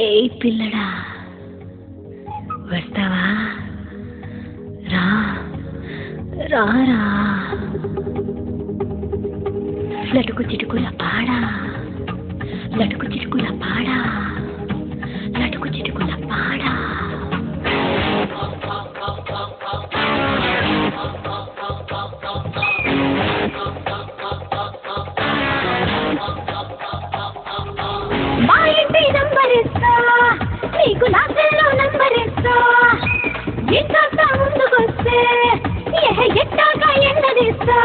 ఏ పిల్లడా వస్తావా? రా రా రా. లటుకు చిటుకుల పాడా, లటుకు చిటుకుల పాడా, లటుకు చిటుకుల పాడా. మా ఇంటి నంబర్ ఇస్తా, నీకు నా సెల్లో నంబర్ ఇస్తా. ఇంత ముందుకొస్తే ఎట్టాగా ఎండదిస్తా.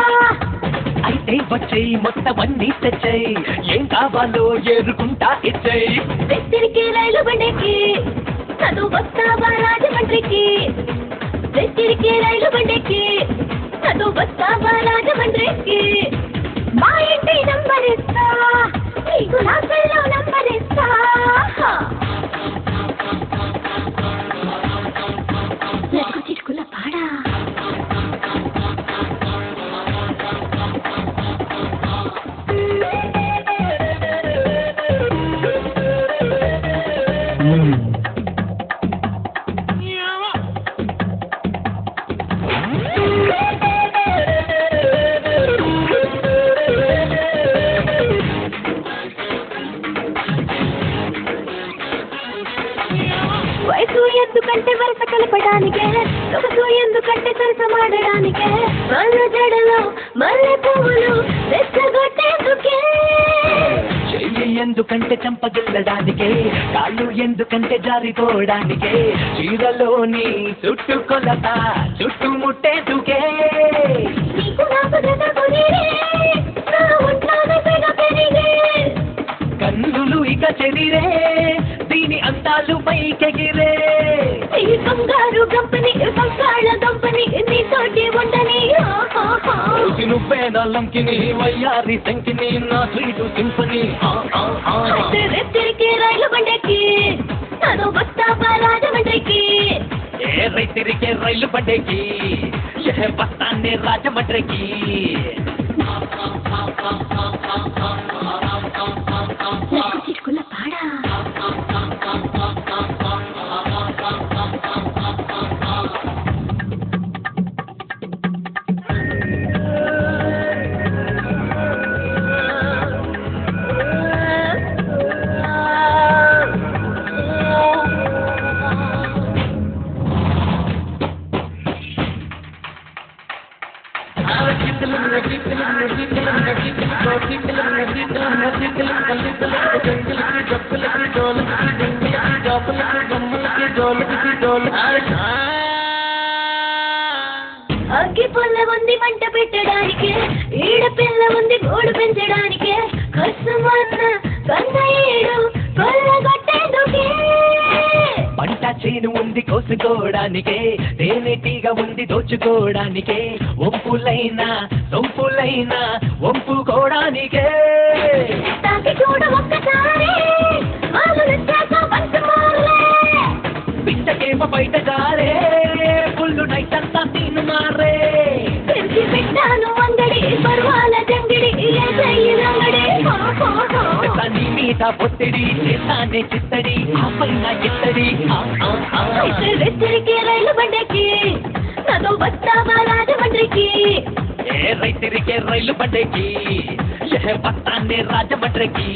అయితే వచ్చేయి మొత్తం అన్నీ తెచ్చాయి, ఏం కావాలో ఏరుకుంటా ఇచ్చాయి. వెత్తిరికి రైలు బండికి చదువు వస్తావా రాజమండ్రికి? వెత్తిరికి రైలు బండికి చదువు వస్తావా రాజమండ్రికి? మా ఇంటి నంబర్ ఇస్తా, నీకు నా సెల్లో నంబర్ ఇస్తా. లటుకు చిటుకుల పాడా. వయసు ఎందుకంటే వరస కలపడానికే, సొగసు ఎందుకంటే సరసమాడడానికే, మల్ల జడలో మల్లె పువ్వులు రెచ్చగొట్టేందుకే. చెయ్యి ఎందుకంటే చంపగిల్లడానికే, కాళ్ళు ఎందుకంటే జారిపోవడానికే, చీరలోని చుట్టుకొలత చుట్టుముట్టేందుకే. నీకు నాకు జత కుదిరే, నా ఒంట్లోనే తెగ పెరిగే. కన్నులు ఇక చెదిరే, దీని అందాలు పైకెగిరే. ఈ బంగారు గంపని బంగాళ గంపని నీతోటి ఉండని. నువ్వే నా లంకిని, వయ్యారి శంకిని, నా స్వీటు సింఫని. రెత్తిరికి రైలు బండకి చదువు వస్తావా రాజమండ్రికి? ఏ రైతిరికే రైలు బండేకి, ఏ బస్తాన్ని రాజమండ్రికి. లటుకు చిటుకుల పాడా. అగ్గి పుల్ల ఉంది మంట పెట్టడానికి, ఈడ పిల్ల ఉంది గోడు పెంచడానికి, కష్టమన్న కన్నయ్యేడు కొల్లగొట్టేందుకే. పంట చేను ఉంది కోసుకోవడానికే, తేనెటీగా ఉంది దోచుకోవడానికే, ఒంపులైనా సొంపులైనా ఒంపుకోవడానికే. తాకి చూడ ఒక్కసారి వాళ్ళు వచ్చాక పంచమాలే. పిచ్చకేమో బయట జారే, పుల్లు నైట్ అంతా తీను మారే. తెరిచి పెట్టాను అంగడి పర్వాల జంగిడి రంగడి. నీ మీద ఒత్తిడి చేస్తానే చిత్తడి, ఆ పైన ఇత్తడి. రెత్తిరికి రైలు బండకి చదువు వస్తావా రాజమండ్రికి? ఏ రైతిరికే రైలు బండేకి, ఏ బస్తాన్ని రాజమండ్రికి.